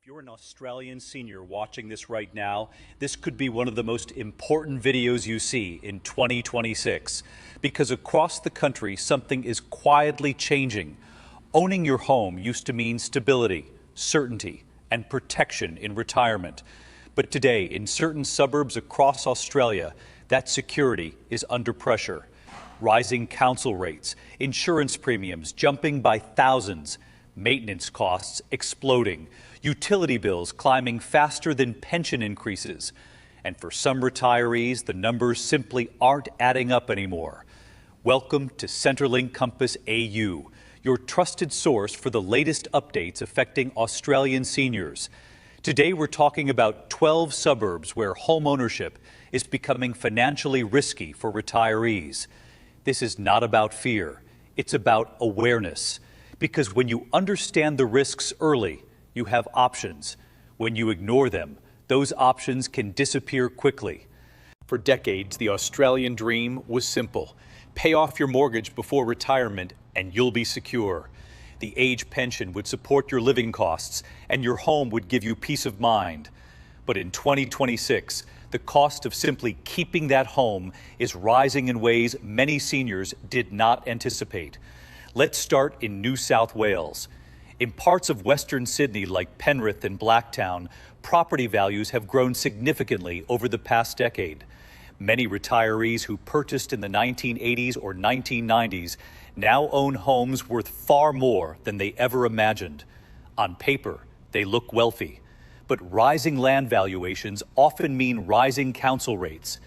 You're an Australian senior watching this right now, this could be one of the most important videos you see in 2026, because across the country, something is quietly changing. Owning your home used to mean stability, certainty, and protection in retirement. But today, in certain suburbs across Australia, that security is under pressure. Rising council rates, insurance premiums jumping by thousands, maintenance costs exploding, utility bills climbing faster than pension increases. And for some retirees, the numbers simply aren't adding up anymore. Welcome to Centrelink Compass AU, your trusted source for the latest updates affecting Australian seniors. Today we're talking about 12 suburbs where homeownership is becoming financially risky for retirees. This is not about fear, it's about awareness. Because when you understand the risks early, you have options. When you ignore them, those options can disappear quickly. For decades, the Australian dream was simple. Pay off your mortgage before retirement and you'll be secure. The age pension would support your living costs and your home would give you peace of mind. But in 2026, the cost of simply keeping that home is rising in ways many seniors did not anticipate. Let's start in New South Wales. In parts of Western Sydney like Penrith and Blacktown, property values have grown significantly over the past decade. Many retirees who purchased in the 1980s or 1990s now own homes worth far more than they ever imagined. On paper, they look wealthy, but rising land valuations often mean rising council rates.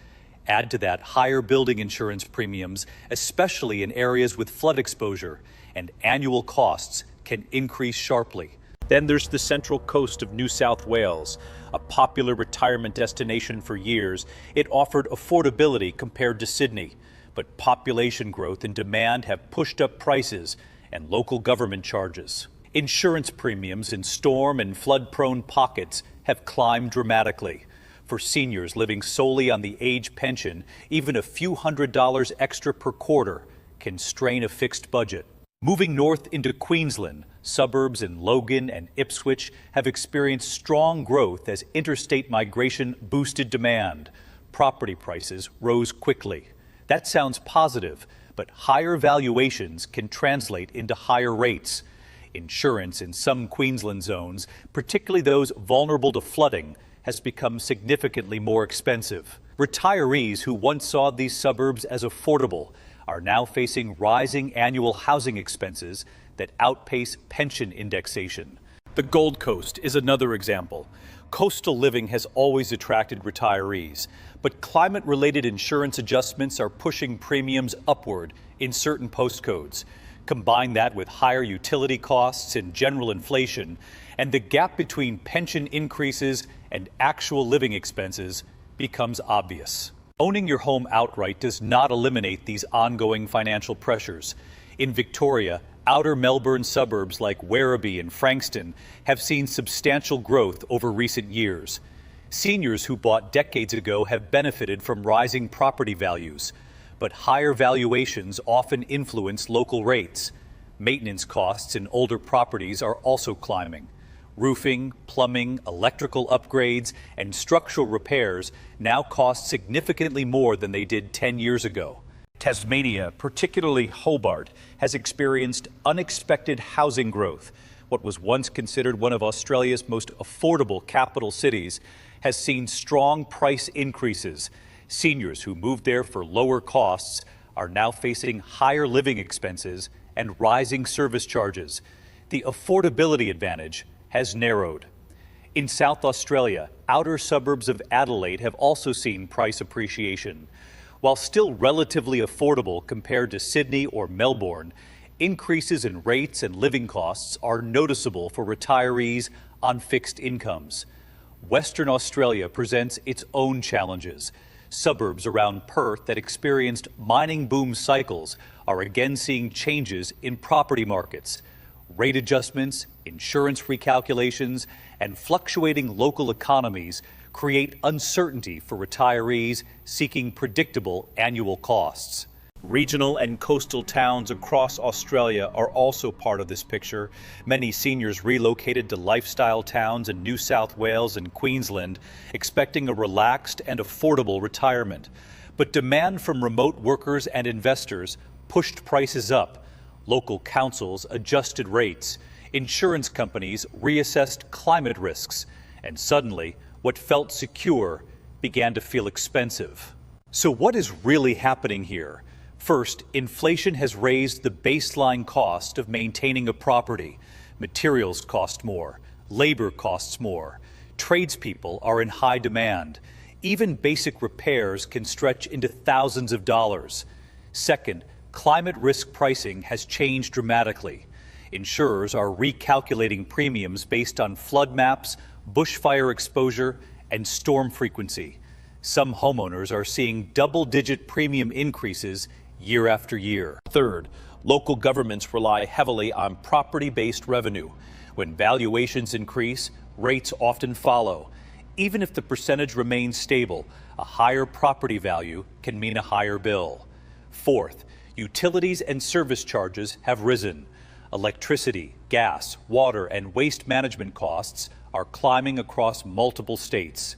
Add to that higher building insurance premiums, especially in areas with flood exposure, and annual costs can increase sharply. Then there's the central coast of New South Wales, a popular retirement destination for years. It offered affordability compared to Sydney, but population growth and demand have pushed up prices and local government charges. Insurance premiums in storm and flood-prone pockets have climbed dramatically. For seniors living solely on the age pension, even a few $100s extra per quarter can strain a fixed budget. Moving north into Queensland, suburbs in Logan and Ipswich have experienced strong growth as interstate migration boosted demand. Property prices rose quickly. That sounds positive, but higher valuations can translate into higher rates. Insurance in some Queensland zones, particularly those vulnerable to flooding, has become significantly more expensive. Retirees who once saw these suburbs as affordable are now facing rising annual housing expenses that outpace pension indexation. The Gold Coast is another example. Coastal living has always attracted retirees, but climate-related insurance adjustments are pushing premiums upward in certain postcodes. Combine that with higher utility costs and general inflation, and the gap between pension increases and actual living expenses becomes obvious. Owning your home outright does not eliminate these ongoing financial pressures. In Victoria, outer Melbourne suburbs like Werribee and Frankston have seen substantial growth over recent years. Seniors who bought decades ago have benefited from rising property values, but higher valuations often influence local rates. Maintenance costs in older properties are also climbing. Roofing, plumbing, electrical upgrades, and structural repairs now cost significantly more than they did 10 years ago. Tasmania, particularly Hobart, has experienced unexpected housing growth. What was once considered one of Australia's most affordable capital cities has seen strong price increases. Seniors who moved there for lower costs are now facing higher living expenses and rising service charges. The affordability advantage has narrowed. In South Australia, outer suburbs of Adelaide have also seen price appreciation. While still relatively affordable compared to Sydney or Melbourne, increases in rates and living costs are noticeable for retirees on fixed incomes. Western Australia presents its own challenges. Suburbs around Perth that experienced mining boom cycles are again seeing changes in property markets. Rate adjustments, insurance recalculations, and fluctuating local economies create uncertainty for retirees seeking predictable annual costs. Regional and coastal towns across Australia are also part of this picture. Many seniors relocated to lifestyle towns in New South Wales and Queensland, expecting a relaxed and affordable retirement. But demand from remote workers and investors pushed prices up. Local councils adjusted rates. Insurance companies reassessed climate risks. And suddenly, what felt secure began to feel expensive. So what is really happening here? First, inflation has raised the baseline cost of maintaining a property. Materials cost more, labor costs more, tradespeople are in high demand. Even basic repairs can stretch into thousands of dollars. Second, climate risk pricing has changed dramatically. Insurers are recalculating premiums based on flood maps, bushfire exposure, and storm frequency. Some homeowners are seeing double-digit premium increases year after year. Third, local governments rely heavily on property-based revenue. When valuations increase, rates often follow. Even if the percentage remains stable, a higher property value can mean a higher bill. Fourth, utilities and service charges have risen. Electricity, gas, water, and waste management costs are climbing across multiple states.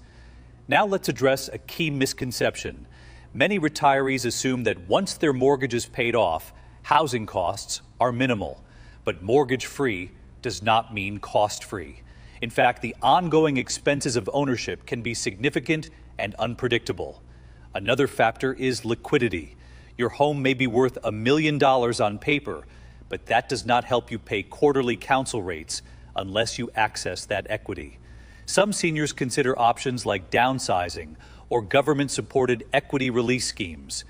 Now let's address a key misconception. Many retirees assume that once their mortgage is paid off, housing costs are minimal. But mortgage-free does not mean cost-free. In fact, the ongoing expenses of ownership can be significant and unpredictable. Another factor is liquidity. Your home may be worth $1 million on paper, but that does not help you pay quarterly council rates unless you access that equity. Some seniors consider options like downsizing or government-supported equity release schemes,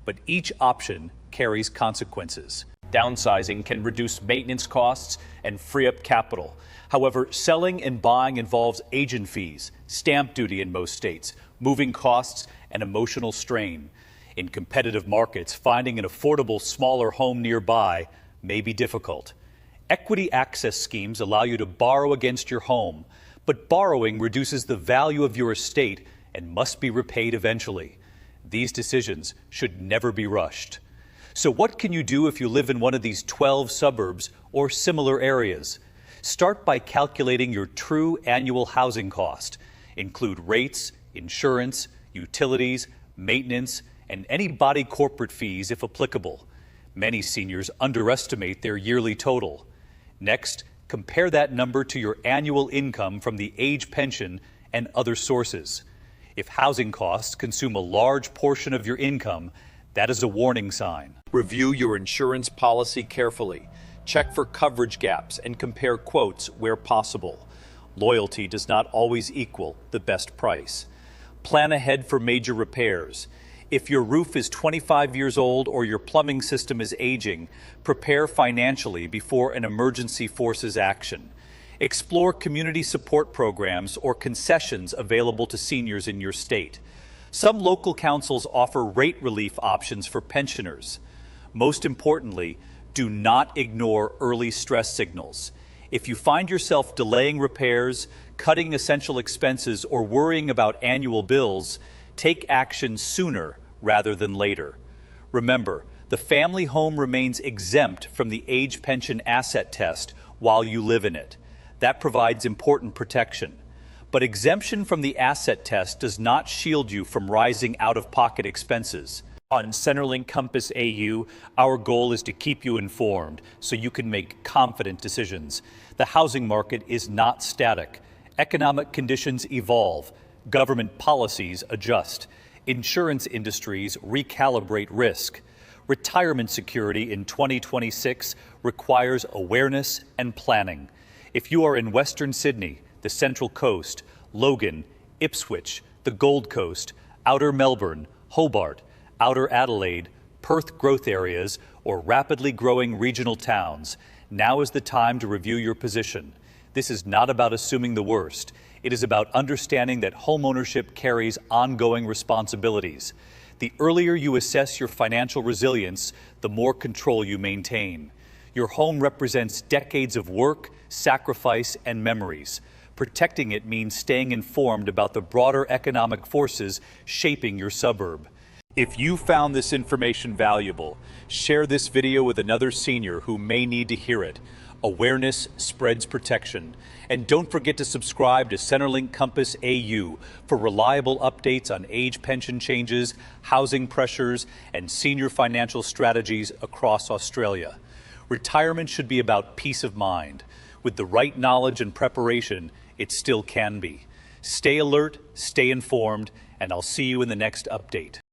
but each option carries consequences. Downsizing can reduce maintenance costs and free up capital. However, selling and buying involves agent fees, stamp duty in most states, moving costs, and emotional strain. In competitive markets, finding an affordable, smaller home nearby may be difficult. Equity access schemes allow you to borrow against your home, but borrowing reduces the value of your estate and must be repaid eventually. These decisions should never be rushed. So what can you do if you live in one of these 12 suburbs or similar areas? Start by calculating your true annual housing cost. Include rates, insurance, utilities, maintenance, and any body corporate fees if applicable. Many seniors underestimate their yearly total. Next, compare that number to your annual income from the age pension and other sources. If housing costs consume a large portion of your income, that is a warning sign. Review your insurance policy carefully. Check for coverage gaps and compare quotes where possible. Loyalty does not always equal the best price. Plan ahead for major repairs. If your roof is 25 years old or your plumbing system is aging, prepare financially before an emergency forces action. Explore community support programs or concessions available to seniors in your state. Some local councils offer rate relief options for pensioners. Most importantly, do not ignore early stress signals. If you find yourself delaying repairs, cutting essential expenses, or worrying about annual bills, take action sooner rather than later. Remember, the family home remains exempt from the age pension asset test while you live in it. That provides important protection. But exemption from the asset test does not shield you from rising out-of-pocket expenses. On Centrelink Compass AU, our goal is to keep you informed so you can make confident decisions. The housing market is not static. Economic conditions evolve. Government policies adjust. Insurance industries recalibrate risk. Retirement security in 2026 requires awareness and planning. If you are in Western Sydney, the Central Coast, Logan, Ipswich, the Gold Coast, Outer Melbourne, Hobart, Outer Adelaide, Perth growth areas, or rapidly growing regional towns, now is the time to review your position. This is not about assuming the worst. It is about understanding that homeownership carries ongoing responsibilities. The earlier you assess your financial resilience, the more control you maintain. Your home represents decades of work, sacrifice, and memories. Protecting it means staying informed about the broader economic forces shaping your suburb. If you found this information valuable, share this video with another senior who may need to hear it. Awareness spreads protection. And don't forget to subscribe to Centrelink Compass AU for reliable updates on age pension changes, housing pressures, and senior financial strategies across Australia. Retirement should be about peace of mind. With the right knowledge and preparation, it still can be. Stay alert, stay informed, and I'll see you in the next update.